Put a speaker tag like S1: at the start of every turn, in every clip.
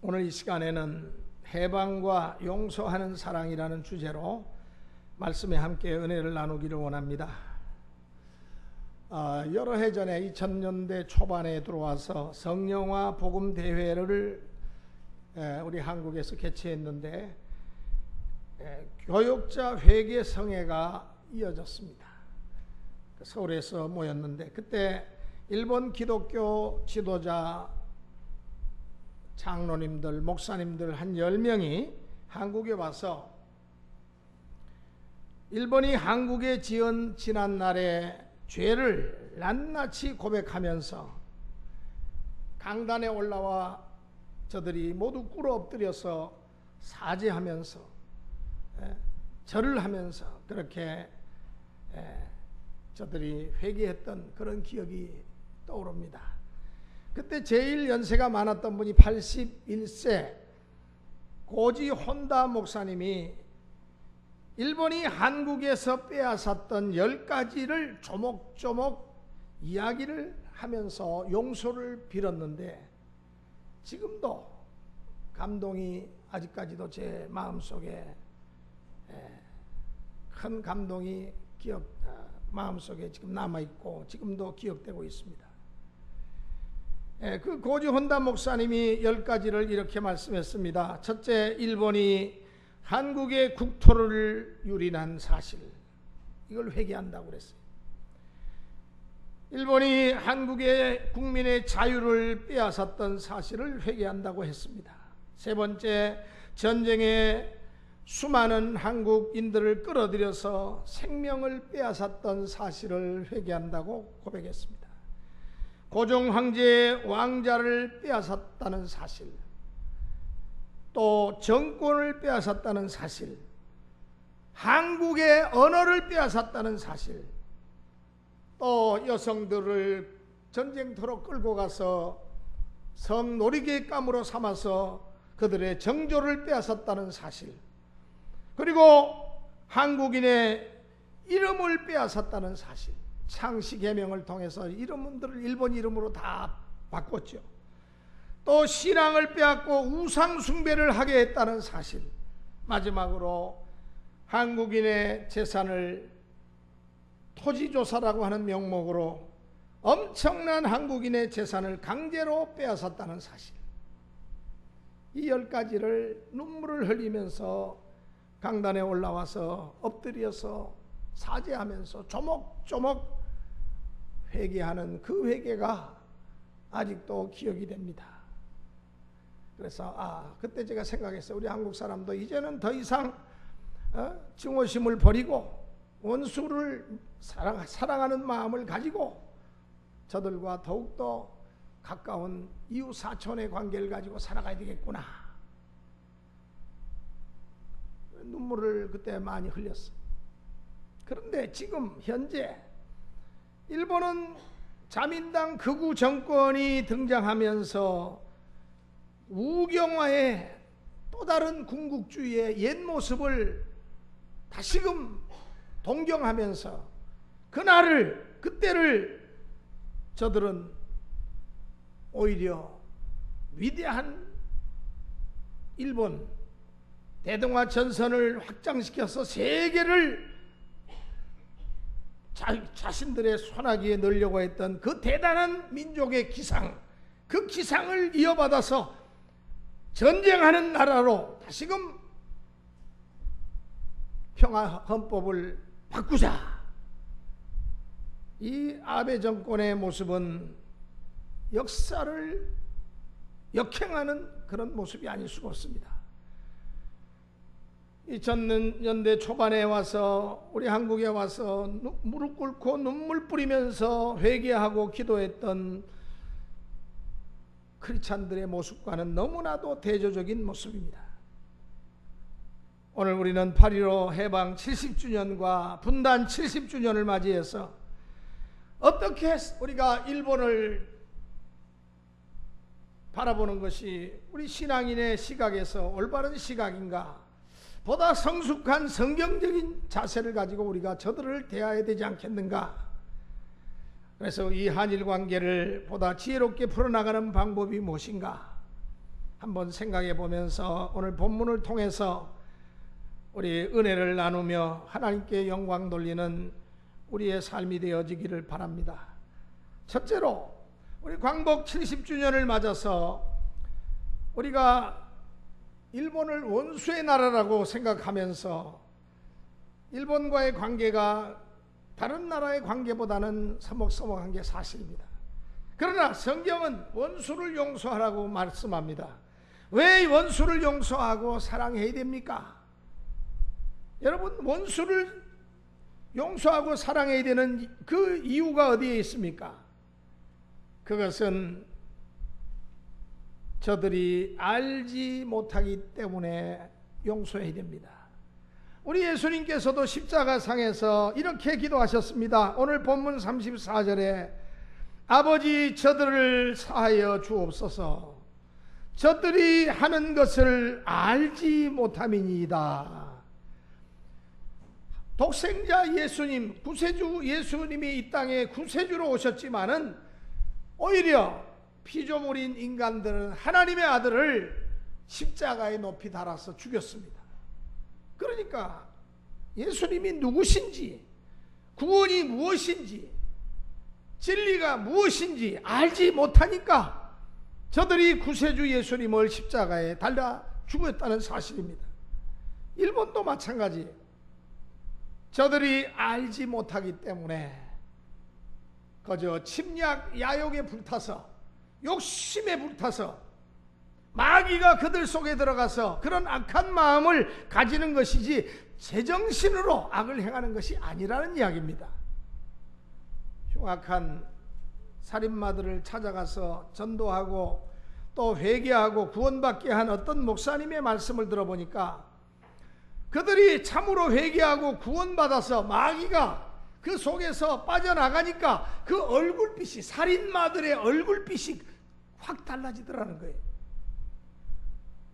S1: 오늘 이 시간에는 해방과 용서하는 사랑이라는 주제로 말씀에 함께 은혜를 나누기를 원합니다. 여러 해 전에 2000년대 초반에 들어와서 성령화 복음 대회를 우리 한국에서 개최했는데 교역자 회개 성회가 이어졌습니다. 서울에서 모였는데 그때 일본 기독교 지도자 장로님들, 목사님들 한 10명이 한국에 와서 일본이 한국에 지은 지난날의 죄를 낱낱이 고백하면서 강단에 올라와 저들이 모두 꿇어 엎드려서 사죄하면서 절을 하면서 그렇게 저들이 회개했던 그런 기억이 떠오릅니다. 그때 제일 연세가 많았던 분이 81세 고지 혼다 목사님이 일본이 한국에서 빼앗았던 10가지를 조목조목 이야기를 하면서 용서를 빌었는데 지금도 감동이 아직까지도 제 마음속에 큰 감동이 마음속에 지금 남아있고 지금도 기억되고 있습니다. 그 고지 혼다 목사님이 10가지를 이렇게 말씀했습니다. 첫째, 일본이 한국의 국토를 유린한 사실, 이걸 회개한다고 그랬어요. 일본이 한국의 국민의 자유를 빼앗았던 사실을 회개한다고 했습니다. 세 번째, 전쟁에 수많은 한국인들을 끌어들여서 생명을 빼앗았던 사실을 회개한다고 고백했습니다. 고종 황제의 왕자를 빼앗았다는 사실, 또 정권을 빼앗았다는 사실, 한국의 언어를 빼앗았다는 사실, 또 여성들을 전쟁터로 끌고 가서 성놀이개감으로 삼아서 그들의 정조를 빼앗았다는 사실, 그리고 한국인의 이름을 빼앗았다는 사실, 창씨개명을 통해서 이름들을 일본 이름으로 다 바꿨죠. 또 신앙을 빼앗고 우상숭배를 하게 했다는 사실, 마지막으로 한국인의 재산을 토지조사라고 하는 명목으로 엄청난 한국인의 재산을 강제로 빼앗았다는 사실, 이 10가지를 눈물을 흘리면서 강단에 올라와서 엎드려서 사죄하면서 조목조목 회개하는 그 회개가 아직도 기억이 됩니다. 그래서 그때 제가 생각했어요. 우리 한국 사람도 이제는 더 이상 증오심을 버리고 원수를 사랑하는 마음을 가지고 저들과 더욱더 가까운 이웃 사촌의 관계를 가지고 살아가야 되겠구나. 눈물을 그때 많이 흘렸어요. 그런데 지금 현재 일본은 자민당 극우 정권이 등장하면서 우경화의 또 다른 군국주의의 옛 모습을 다시금 동경하면서 그때를 저들은 오히려 위대한 일본 대동아 전선을 확장시켜서 세계를 자신들의 손아귀에 넣으려고 했던 그 대단한 민족의 기상, 그 기상을 이어받아서 전쟁하는 나라로 다시금 평화헌법을 바꾸자. 이 아베 정권의 모습은 역사를 역행하는 그런 모습이 아닐 수가 없습니다. 2000년대 초반에 와서 우리 한국에 와서 무릎 꿇고 눈물 뿌리면서 회개하고 기도했던 크리스찬들의 모습과는 너무나도 대조적인 모습입니다. 오늘 우리는 8.15 해방 70주년과 분단 70주년을 맞이해서 어떻게 우리가 일본을 바라보는 것이 우리 신앙인의 시각에서 올바른 시각인가, 보다 성숙한 성경적인 자세를 가지고 우리가 저들을 대해야 되지 않겠는가. 그래서 이 한일 관계를 보다 지혜롭게 풀어나가는 방법이 무엇인가, 한번 생각해 보면서 오늘 본문을 통해서 우리 은혜를 나누며 하나님께 영광 돌리는 우리의 삶이 되어지기를 바랍니다. 첫째로 우리 광복 70주년을 맞아서 우리가 일본을 원수의 나라라고 생각하면서 일본과의 관계가 다른 나라의 관계보다는 서먹서먹한 게 사실입니다. 그러나 성경은 원수를 용서하라고 말씀합니다. 왜 원수를 용서하고 사랑해야 됩니까? 여러분, 원수를 용서하고 사랑해야 되는 그 이유가 어디에 있습니까? 그것은 저들이 알지 못하기 때문에 용서해야 됩니다. 우리 예수님께서도 십자가상에서 이렇게 기도하셨습니다. 오늘 본문 34절에 아버지, 저들을 사하여 주옵소서. 저들이 하는 것을 알지 못함이니이다. 독생자 예수님, 구세주 예수님이 이 땅에 구세주로 오셨지만은 오히려 피조물인 인간들은 하나님의 아들을 십자가에 높이 달아서 죽였습니다. 그러니까 예수님이 누구신지, 구원이 무엇인지, 진리가 무엇인지 알지 못하니까 저들이 구세주 예수님을 십자가에 달라 죽였다는 사실입니다. 일본도 마찬가지. 저들이 알지 못하기 때문에 그저 침략 야욕에 불타서, 욕심에 불타서 마귀가 그들 속에 들어가서 그런 악한 마음을 가지는 것이지 제정신으로 악을 행하는 것이 아니라는 이야기입니다. 흉악한 살인마들을 찾아가서 전도하고 또 회개하고 구원받게 한 어떤 목사님의 말씀을 들어보니까 그들이 참으로 회개하고 구원받아서 마귀가 그 속에서 빠져나가니까 그 얼굴빛이, 살인마들의 얼굴빛이 확 달라지더라는 거예요.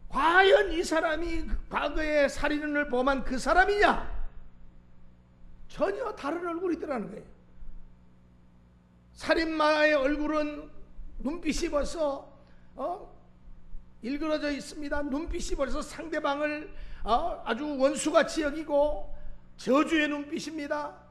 S1: 과연 이 사람이 과거에 살인을 범한 그 사람이냐? 전혀 다른 얼굴이더라는 거예요. 살인마의 얼굴은 눈빛이 벌써 일그러져 있습니다. 눈빛이 벌써 상대방을 아주 원수같이 여기고 저주의 눈빛입니다.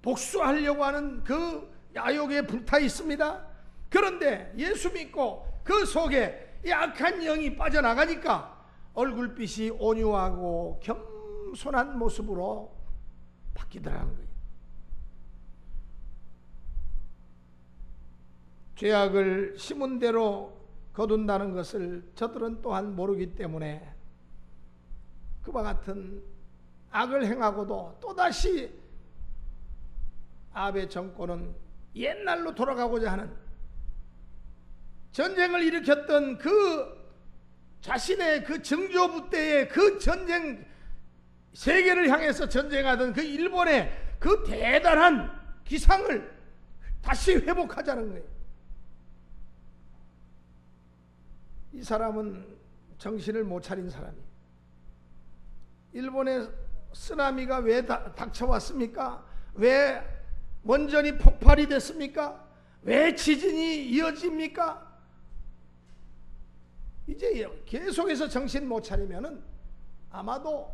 S1: 복수하려고 하는 그 야욕에 불타 있습니다. 그런데 예수 믿고 그 속에 이 악한 영이 빠져나가니까 얼굴빛이 온유하고 겸손한 모습으로 바뀌더라는 거예요. 죄악을 심은 대로 거둔다는 것을 저들은 또한 모르기 때문에 그와 같은 악을 행하고도 또다시 아베 정권은 옛날로 돌아가고자 하는 전쟁을 일으켰던 그 자신의 그 정조부 때의 그 전쟁, 세계를 향해서 전쟁하던 그 일본의 그 대단한 기상을 다시 회복하자는 거예요. 이 사람은 정신을 못 차린 사람이에요. 일본의 쓰나미가 왜 닥쳐왔습니까? 왜 원전이 폭발이 됐습니까? 왜 지진이 이어집니까? 이제 계속해서 정신 못 차리면은 아마도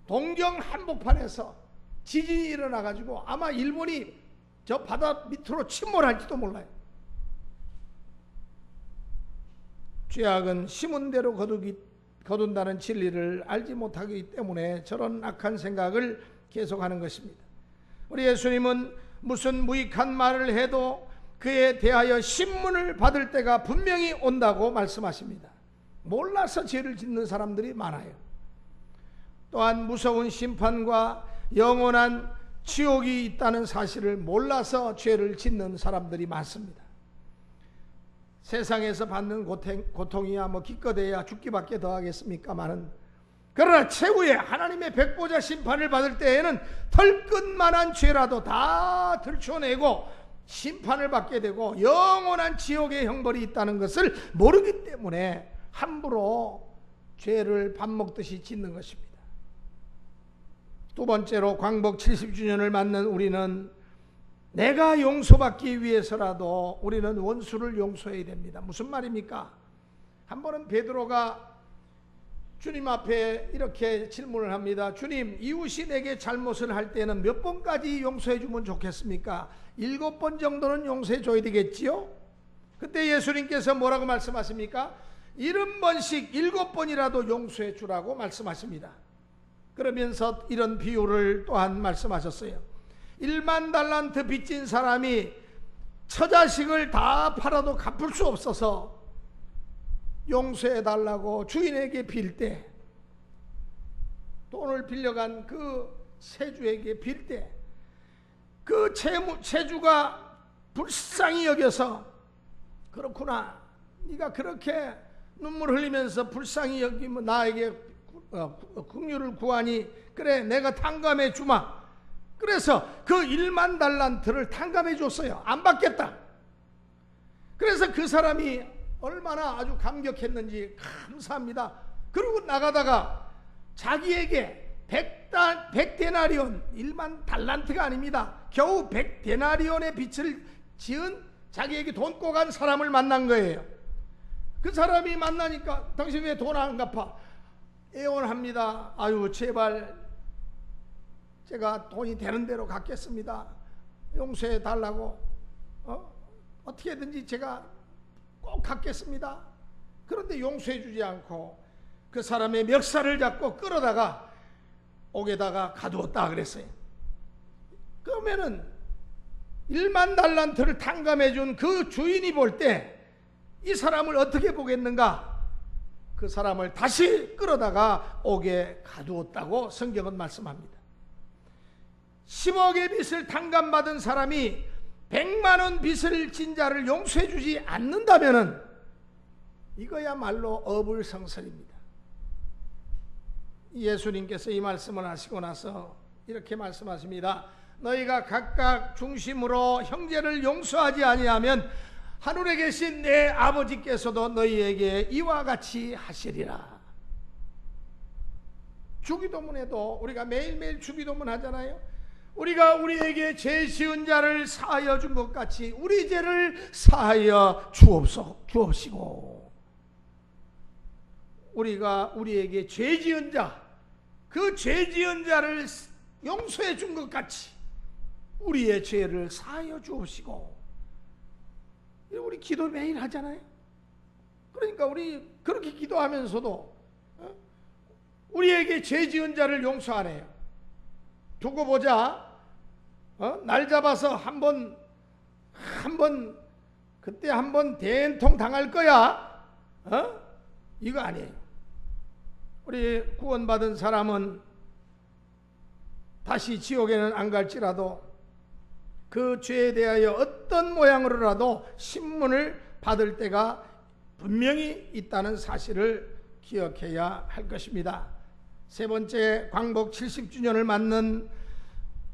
S1: 동경 한복판에서 지진이 일어나가지고 아마 일본이 저 바다 밑으로 침몰할지도 몰라요. 죄악은 심은 대로 거둔다는 진리를 알지 못하기 때문에 저런 악한 생각을 계속하는 것입니다. 우리 예수님은 무슨 무익한 말을 해도 그에 대하여 신문을 받을 때가 분명히 온다고 말씀하십니다. 몰라서 죄를 짓는 사람들이 많아요. 또한 무서운 심판과 영원한 지옥이 있다는 사실을 몰라서 죄를 짓는 사람들이 많습니다. 세상에서 받는 고통이야 뭐 기껏해야 죽기밖에 더 하겠습니까마는, 그러나 최후에 하나님의 백보자 심판을 받을 때에는 털끝만한 죄라도 다 들춰내고 심판을 받게 되고 영원한 지옥의 형벌이 있다는 것을 모르기 때문에 함부로 죄를 밥 먹듯이 짓는 것입니다. 두 번째로 광복 70주년을 맞는 우리는 내가 용서받기 위해서라도 우리는 원수를 용서해야 됩니다. 무슨 말입니까? 한 번은 베드로가 주님 앞에 이렇게 질문을 합니다. 주님, 이웃이 내게 잘못을 할 때는 몇 번까지 용서해 주면 좋겠습니까? 7번 정도는 용서해 줘야 되겠지요? 그때 예수님께서 뭐라고 말씀하십니까? 70번씩 7번이라도 용서해 주라고 말씀하십니다. 그러면서 이런 비유를 또한 말씀하셨어요. 1만 달란트 빚진 사람이 처자식을 다 팔아도 갚을 수 없어서 용서해 달라고 주인에게 빌 때, 돈을 빌려간 그 세주에게 빌 때, 그 세주가 불쌍히 여겨서, 그렇구나, 네가 그렇게 눈물 흘리면서 불쌍히 여기면 나에게 긍휼을 구하니 그래 내가 탕감해 주마. 그래서 그 1만 달란트를 탕감해 줬어요. 안 받겠다. 그래서 그 사람이 얼마나 아주 감격했는지 감사합니다. 그리고 나가다가 자기에게 100데나리온, 1만 달란트가 아닙니다. 겨우 100데나리온의 빚을 지은 자기에게 돈 꼬간 사람을 만난 거예요. 그 사람이 만나니까 당신 왜 돈 안 갚아? 애원합니다. 아유, 제발 제가 돈이 되는 대로 갚겠습니다. 용서해 달라고. 어떻게든지 제가 꼭 갚겠습니다. 그런데 용서해 주지 않고 그 사람의 멱살을 잡고 끌어다가 옥에다가 가두었다 그랬어요. 그러면은 1만 달란트를 탕감해 준 그 주인이 볼 때 이 사람을 어떻게 보겠는가? 그 사람을 다시 끌어다가 옥에 가두었다고 성경은 말씀합니다. 10억의 빚을 탕감받은 사람이 100만 원 빚을 진 자를 용서해 주지 않는다면은 이거야말로 어불성설입니다. 예수님께서 이 말씀을 하시고 나서 이렇게 말씀하십니다. 너희가 각각 중심으로 형제를 용서하지 아니하면 하늘에 계신 내 아버지께서도 너희에게 이와 같이 하시리라. 주기도문에도 우리가 매일매일 주기도문 하잖아요. 우리가 우리에게 죄 지은 자를 사하여 준 것 같이 우리 죄를 사하여 주옵시고, 우리가 우리에게 죄 지은 자, 그 죄 지은 자를 용서해 준 것 같이 우리의 죄를 사하여 주옵시고. 우리 기도 매일 하잖아요. 그러니까 우리 그렇게 기도하면서도 우리에게 죄 지은 자를 용서하네요. 두고 보자. 날 잡아서 한번 그때 한번 대통령 당할 거야. 이거 아니에요. 우리 구원받은 사람은 다시 지옥에는 안 갈지라도 그 죄에 대하여 어떤 모양으로라도 신문을 받을 때가 분명히 있다는 사실을 기억해야 할 것입니다. 세 번째, 광복 70주년을 맞는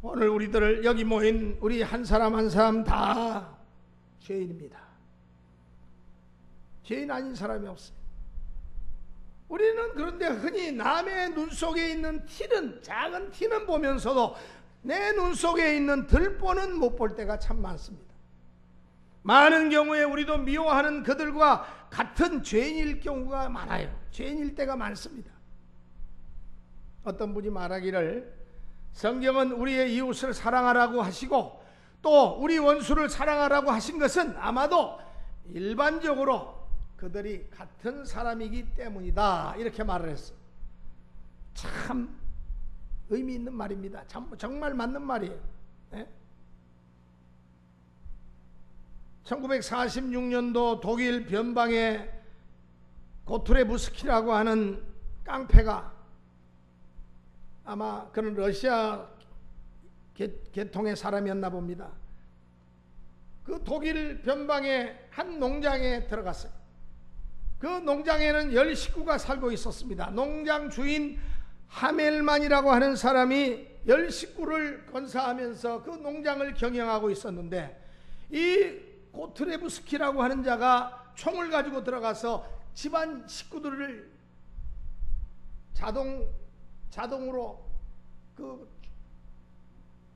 S1: 오늘 우리들 여기 모인 우리 한 사람 한 사람 다 죄인입니다. 죄인 아닌 사람이 없어요. 우리는 그런데 흔히 남의 눈 속에 있는 티는, 작은 티는 보면서도 내 눈 속에 있는 들보는 못 볼 때가 참 많습니다. 많은 경우에 우리도 미워하는 그들과 같은 죄인일 경우가 많아요. 죄인일 때가 많습니다. 어떤 분이 말하기를 성경은 우리의 이웃을 사랑하라고 하시고 또 우리 원수를 사랑하라고 하신 것은 아마도 일반적으로 그들이 같은 사람이기 때문이다, 이렇게 말을 했어요. 참 의미 있는 말입니다. 정말 맞는 말이에요. 네? 1946년도 독일 변방의 고트레부스키라고 하는 깡패가, 아마 그는 러시아 계통의 사람이었나 봅니다. 그 독일 변방의 한 농장에 들어갔어요. 그 농장에는 10식구가 살고 있었습니다. 농장 주인 하멜만이라고 하는 사람이 10식구를 건사하면서 그 농장을 경영하고 있었는데, 이 고트레부스키라고 하는 자가 총을 가지고 들어가서 집안 식구들을 자동으로 그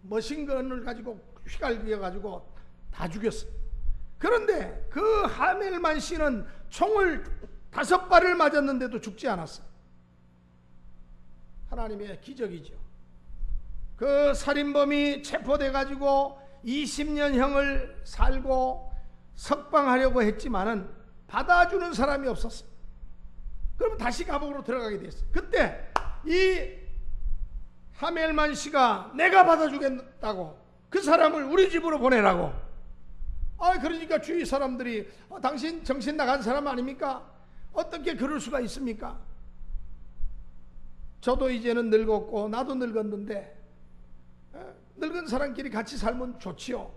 S1: 머신건을 가지고 휘갈겨 가지고 다 죽였어요. 그런데 그 하멜만 씨는 총을 5발을 맞았는데도 죽지 않았어요. 하나님의 기적이죠. 그 살인범이 체포돼 가지고 20년형을 살고 석방하려고 했지만은 받아주는 사람이 없었어요. 그럼 다시 감옥으로 들어가게 됐어요. 그때 이 하멜만 씨가 내가 받아주겠다고 그 사람을 우리 집으로 보내라고. 그러니까 주위 사람들이 당신 정신 나간 사람 아닙니까? 어떻게 그럴 수가 있습니까? 저도 이제는 늙었고 나도 늙었는데 늙은 사람끼리 같이 살면 좋지요.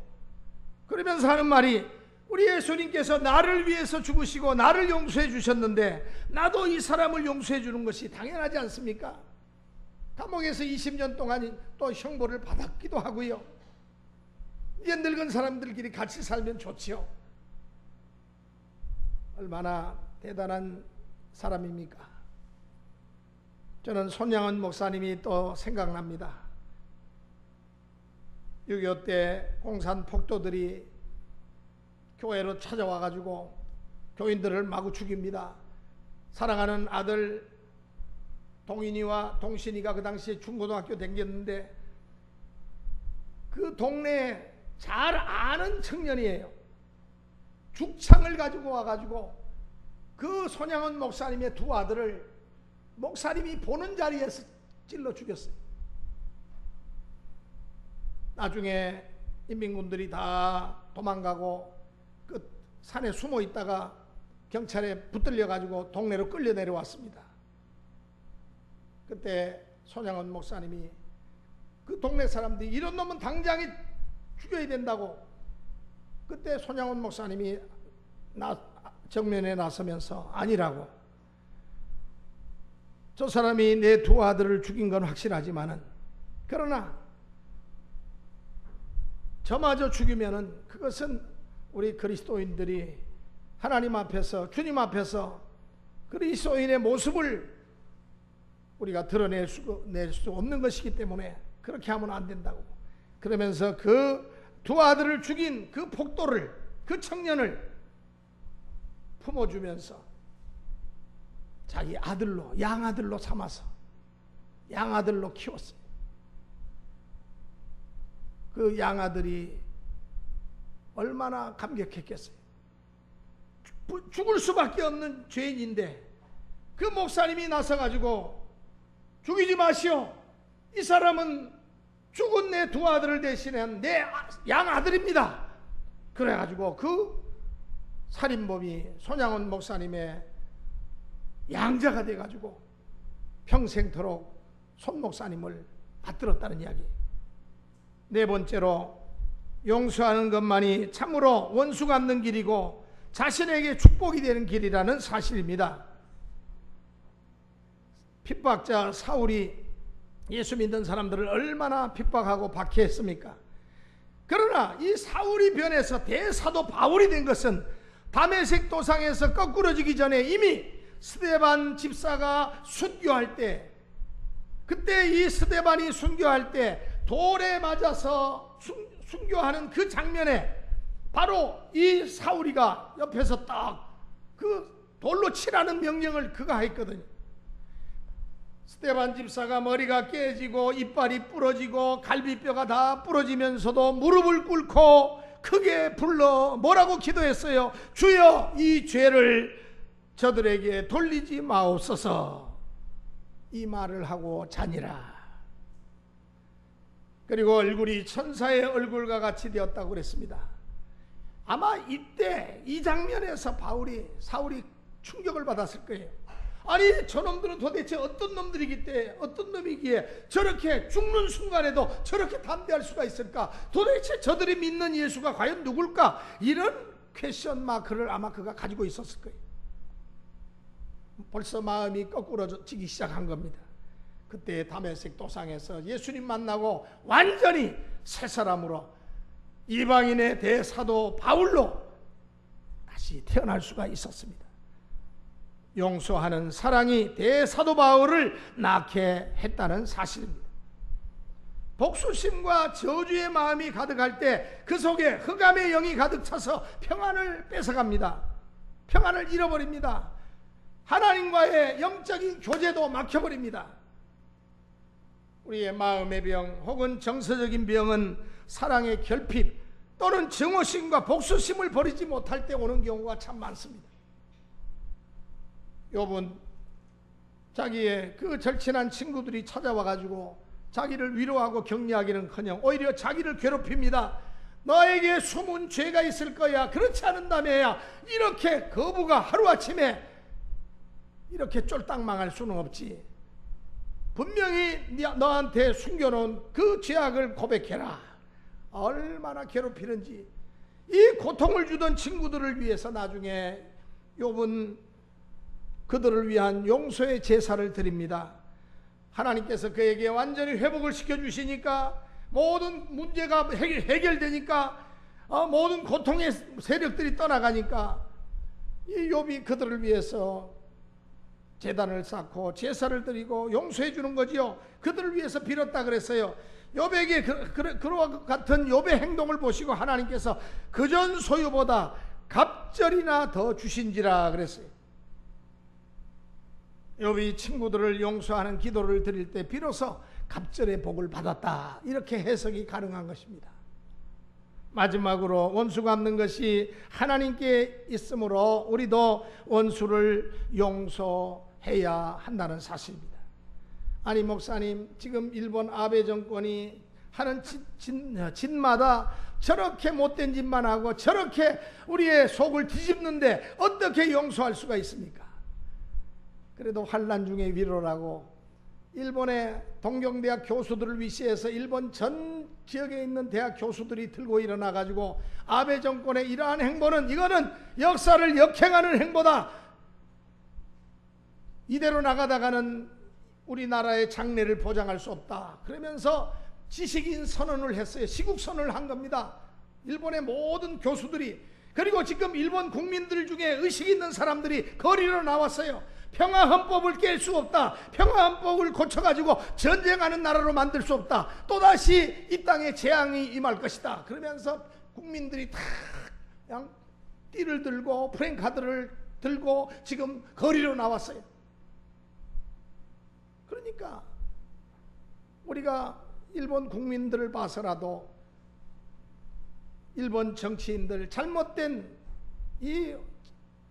S1: 그러면서 하는 말이, 우리 예수님께서 나를 위해서 죽으시고 나를 용서해 주셨는데 나도 이 사람을 용서해 주는 것이 당연하지 않습니까? 감옥에서 20년 동안 또 형벌을 받았기도 하고요. 이제 늙은 사람들끼리 같이 살면 좋지요. 얼마나 대단한 사람입니까? 저는 손양원 목사님이 또 생각납니다. 6.25 때 공산 폭도들이 교회로 찾아와 가지고 교인들을 마구 죽입니다. 사랑하는 아들 동인이와 동신이가 그 당시에 중고등학교 다녔는데 그 동네에 잘 아는 청년이에요. 죽창을 가지고 와가지고 그 손양원 목사님의 2 아들을 목사님이 보는 자리에서 찔러 죽였어요. 나중에 인민군들이 다 도망가고 그 산에 숨어 있다가 경찰에 붙들려 가지고 동네로 끌려 내려왔습니다. 그때 손양원 목사님이 그 동네 사람들이 이런 놈은 당장에 죽여야 된다고, 그때 손양원 목사님이 정면에 나서면서 아니라고, 저 사람이 내 2 아들을 죽인 건 확실하지만은 그러나 저마저 죽이면은 그것은 우리 그리스도인들이 하나님 앞에서, 주님 앞에서 그리스도인의 모습을 우리가 드러낼 수 없는 것이기 때문에 그렇게 하면 안 된다고. 그러면서 그 2 아들을 죽인 그 폭도를, 그 청년을 품어주면서 자기 아들로, 양아들로 삼아서 양아들로 키웠어요. 그 양아들이 얼마나 감격했겠어요. 죽을 수밖에 없는 죄인인데 그 목사님이 나서가지고 죽이지 마시오. 이 사람은 죽은 내 2 아들을 대신한 내 양아들입니다. 그래가지고 그 살인범이 손양원 목사님의 양자가 돼가지고 평생토록 손 목사님을 받들었다는 이야기. 4번째로, 용서하는 것만이 참으로 원수 갚는 길이고 자신에게 축복이 되는 길이라는 사실입니다. 핍박자 사울이 예수 믿는 사람들을 얼마나 핍박하고 박해했습니까? 그러나 이 사울이 변해서 대사도 바울이 된 것은 다메섹 도상에서 거꾸러지기 전에 이미 스데반 집사가 순교할 때, 그때 이 스데반이 순교할 때 돌에 맞아서 순교하는 그 장면에 바로 이 사울이가 옆에서 딱 그 돌로 치라는 명령을 그가 했거든요. 스데반 집사가 머리가 깨지고 이빨이 부러지고 갈비뼈가 다 부러지면서도 무릎을 꿇고 크게 불러 뭐라고 기도했어요? 주여, 이 죄를 저들에게 돌리지 마옵소서. 이 말을 하고 자니라. 그리고 얼굴이 천사의 얼굴과 같이 되었다고 그랬습니다. 아마 이때 이 장면에서 사울이 충격을 받았을 거예요. 아니, 저놈들은 도대체 어떤 놈이기에 저렇게 죽는 순간에도 저렇게 담대할 수가 있을까? 도대체 저들이 믿는 예수가 과연 누굴까? 이런 퀘션 마크를 아마 그가 가지고 있었을 거예요. 벌써 마음이 거꾸러지기 시작한 겁니다. 그때 다메섹 도상에서 예수님 만나고 완전히 새 사람으로, 이방인의 대사도 바울로 다시 태어날 수가 있었습니다. 용서하는 사랑이 대사도 바울을 낳게 했다는 사실입니다. 복수심과 저주의 마음이 가득할 때 그 속에 흑암의 영이 가득 차서 평안을 뺏어갑니다. 평안을 잃어버립니다. 하나님과의 영적인 교제도 막혀버립니다. 우리의 마음의 병 혹은 정서적인 병은 사랑의 결핍 또는 증오심과 복수심을 버리지 못할 때 오는 경우가 참 많습니다. 욥은 자기의 그 절친한 친구들이 찾아와 가지고 자기를 위로하고 격려하기는커녕 오히려 자기를 괴롭힙니다. 너에게 숨은 죄가 있을 거야. 그렇지 않은다며야 이렇게 거부가 하루아침에 이렇게 쫄딱 망할 수는 없지. 분명히 너한테 숨겨놓은 그 죄악을 고백해라. 얼마나 괴롭히는지. 이 고통을 주던 친구들을 위해서 나중에 욥은 그들을 위한 용서의 제사를 드립니다. 하나님께서 그에게 완전히 회복을 시켜주시니까 모든 문제가 해결되니까 모든 고통의 세력들이 떠나가니까 이 욥이 그들을 위해서 제단을 쌓고 제사를 드리고 용서해 주는 거지요. 그들을 위해서 빌었다 그랬어요. 욥에게 그와 같은 욥의 행동을 보시고 하나님께서 그전 소유보다 갑절이나 더 주신지라 그랬어요. 욥이 친구들을 용서하는 기도를 드릴 때 비로소 갑절의 복을 받았다. 이렇게 해석이 가능한 것입니다. 마지막으로 원수 갚는 것이 하나님께 있으므로 우리도 원수를 용서해야 한다는 사실입니다. 아니 목사님, 지금 일본 아베 정권이 하는 짓마다 저렇게 못된 짓만 하고 저렇게 우리의 속을 뒤집는데 어떻게 용서할 수가 있습니까? 그래도 환난 중에 위로라고 일본의 동경대학 교수들을 위시해서 일본 전 지역에 있는 대학 교수들이 들고 일어나 가지고 아베 정권의 이러한 행보는 이거는 역사를 역행하는 행보다. 이대로 나가다가는 우리나라의 장래를 보장할 수 없다. 그러면서 지식인 선언을 했어요. 시국 선언을 한 겁니다. 일본의 모든 교수들이. 그리고 지금 일본 국민들 중에 의식 있는 사람들이 거리로 나왔어요. 평화헌법을 깰 수 없다. 평화헌법을 고쳐가지고 전쟁하는 나라로 만들 수 없다. 또다시 이 땅에 재앙이 임할 것이다. 그러면서 국민들이 다 그냥 띠를 들고 프랭카드를 들고 지금 거리로 나왔어요. 그러니까 우리가 일본 국민들을 봐서라도 일본 정치인들 잘못된 이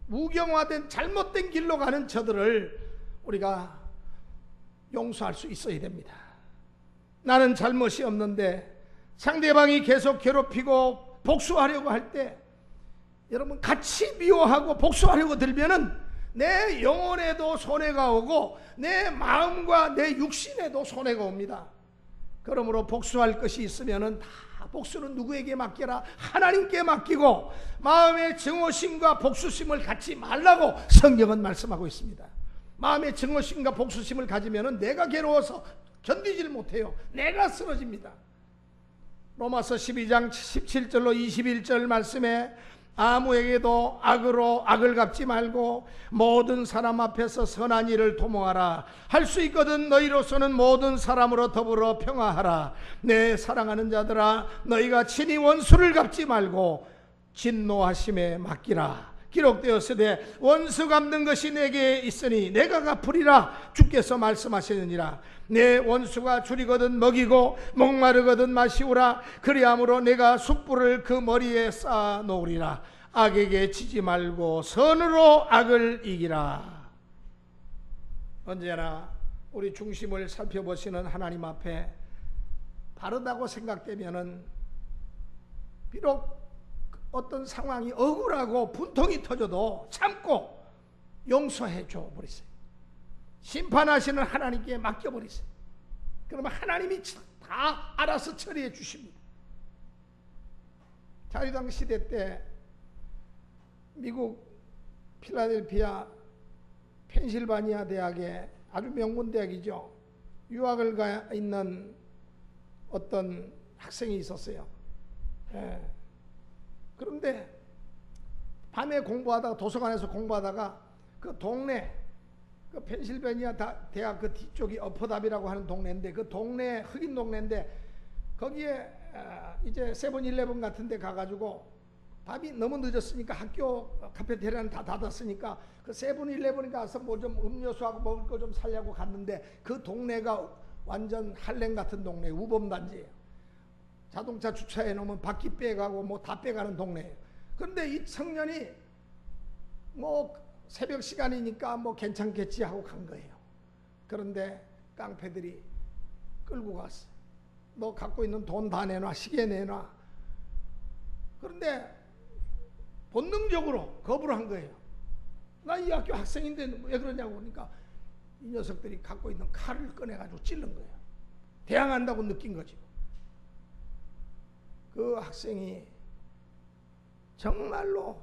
S1: 무경화된 잘못된 길로 가는 저들을 우리가 용서할 수 있어야 됩니다. 나는 잘못이 없는데 상대방이 계속 괴롭히고 복수하려고 할 때 여러분 같이 미워하고 복수하려고 들면은 내 영혼에도 손해가 오고 내 마음과 내 육신에도 손해가 옵니다. 그러므로 복수할 것이 있으면은 다 복수는 누구에게 맡겨라? 하나님께 맡기고 마음의 증오심과 복수심을 갖지 말라고 성경은 말씀하고 있습니다. 마음의 증오심과 복수심을 가지면은 내가 괴로워서 견디질 못해요. 내가 쓰러집니다. 로마서 12장 17절로 21절 말씀에 아무에게도 악으로 악을 갚지 말고 모든 사람 앞에서 선한 일을 도모하라. 할 수 있거든 너희로서는 모든 사람으로 더불어 평화하라. 내 사랑하는 자들아, 너희가 친히 원수를 갚지 말고 진노하심에 맡기라. 기록되었으되 원수 갚는 것이 내게 있으니 내가 갚으리라. 주께서 말씀하시느니라. 내 원수가 줄이거든 먹이고 목마르거든 마시우라. 그리함으로 내가 숯불을 그 머리에 쌓아 놓으리라. 악에게 지지 말고 선으로 악을 이기라. 언제나 우리 중심을 살펴보시는 하나님 앞에 바르다고 생각되면은 비록 어떤 상황이 억울하고 분통이 터져도 참고 용서해 줘 버리세요. 심판하시는 하나님께 맡겨버리세요. 그러면 하나님이 다 알아서 처리해 주십니다. 자유당 시대 때 미국 필라델피아 펜실바니아 대학에 아주 명문 대학이죠. 유학을 가 있는 어떤 학생이 있었어요. 그런데 밤에 공부하다가 도서관에서 공부하다가 그 동네 그 펜실베니아 대학 그 뒤쪽이 어퍼답이라고 하는 동네인데 그 동네 흑인 동네인데 거기에 이제 세븐일레븐 같은 데 가가지고 밥이 너무 늦었으니까 학교 카페테리아는 다 닫았으니까 그 세븐일레븐에 가서 뭐 좀 음료수하고 먹을 거 좀 사려고 갔는데 그 동네가 완전 할렘 같은 동네, 우범단지예요. 자동차 주차해 놓으면 바퀴 빼가고 뭐 다 빼가는 동네예요. 그런데 이 청년이 뭐 새벽 시간이니까 뭐 괜찮겠지 하고 간 거예요. 그런데 깡패들이 끌고 갔어요. 너 갖고 있는 돈 다 내놔, 시계 내놔. 그런데 본능적으로 거부를 한 거예요. 나 이 학교 학생인데 왜 그러냐고 그러니까 이 녀석들이 갖고 있는 칼을 꺼내가지고 찔른 거예요. 대항한다고 느낀 거죠. 그 학생이 정말로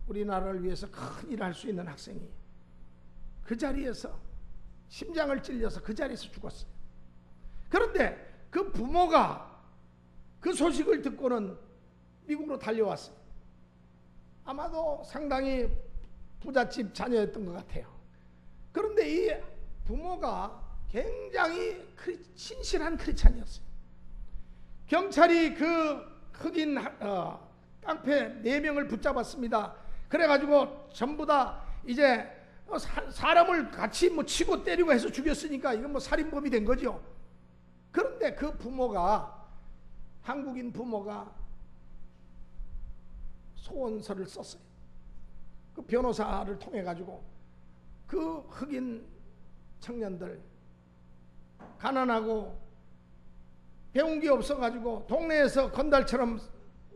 S1: 우리나라를 위해서 큰 일을 할 수 있는 학생이 그 자리에서 심장을 찔려서 그 자리에서 죽었어요. 그런데 그 부모가 그 소식을 듣고는 미국으로 달려왔어요. 아마도 상당히 부잣집 자녀였던 것 같아요. 그런데 이 부모가 굉장히 신실한 크리스찬이었어요. 경찰이 그 흑인 깡패 4명을 붙잡았습니다. 그래가지고 전부 다 이제 사람을 같이 뭐 치고 때리고 해서 죽였으니까 이건 뭐 살인범이 된 거죠. 그런데 그 부모가, 한국인 부모가 소원서를 썼어요. 그 변호사를 통해 가지고 그 흑인 청년들, 가난하고 배운 게 없어 가지고 동네에서 건달처럼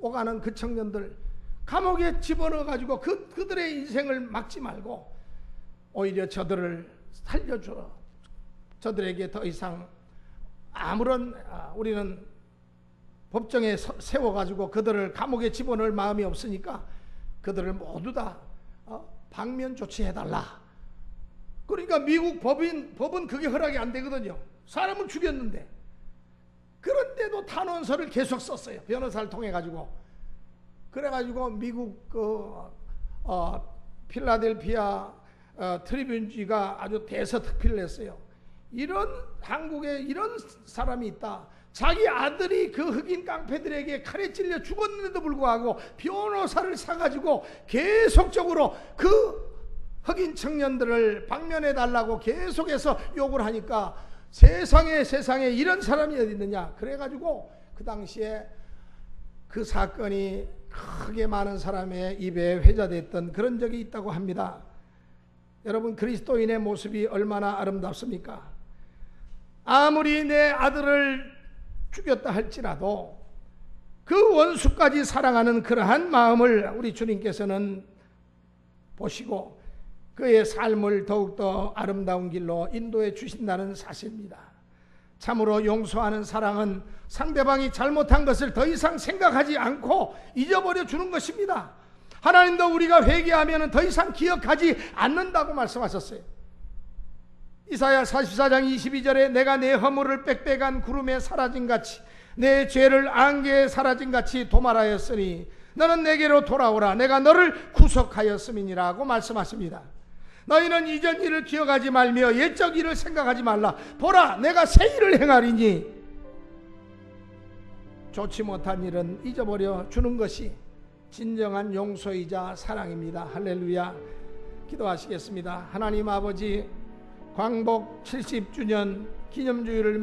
S1: 오가는 그 청년들 감옥에 집어넣어 가지고 그들의 인생을 막지 말고 오히려 저들을 살려줘. 저들에게 더 이상 아무런 우리는 법정에 세워가지고 그들을 감옥에 집어넣을 마음이 없으니까 그들을 모두 다 방면 조치해달라. 그러니까 미국 법은 그게 허락이 안 되거든요. 사람을 죽였는데. 그런데도 탄원서를 계속 썼어요. 변호사를 통해 가지고. 그래가지고 미국 필라델피아 트리뷴지가 아주 대서특필을 했어요. 이런 한국에 이런 사람이 있다. 자기 아들이 그 흑인 깡패들에게 칼에 찔려 죽었는데도 불구하고 변호사를 사가지고 계속적으로 그 흑인 청년들을 방면해 달라고 계속해서 욕을 하니까 세상에 이런 사람이 어디 있느냐. 그래가지고 그 당시에 그 사건이 크게 많은 사람의 입에 회자됐던 그런 적이 있다고 합니다. 여러분, 그리스도인의 모습이 얼마나 아름답습니까? 아무리 내 아들을 죽였다 할지라도 그 원수까지 사랑하는 그러한 마음을 우리 주님께서는 보시고 그의 삶을 더욱더 아름다운 길로 인도해 주신다는 사실입니다. 참으로 용서하는 사랑은 상대방이 잘못한 것을 더 이상 생각하지 않고 잊어버려 주는 것입니다. 하나님도 우리가 회개하면 더 이상 기억하지 않는다고 말씀하셨어요. 이사야 44장 22절에 내가 내 허물을 빽빽한 구름에 사라진같이 내 죄를 안개에 사라진같이 도말하였으니 너는 내게로 돌아오라. 내가 너를 구속하였음이니라고 말씀하십니다. 너희는 이전 일을 기억하지 말며 옛적 일을 생각하지 말라. 보라, 내가 새 일을 행하리니. 좋지 못한 일은 잊어버려 주는 것이 진정한 용서이자 사랑입니다. 할렐루야. 기도하시겠습니다. 하나님 아버지, 광복 70주년 기념주일을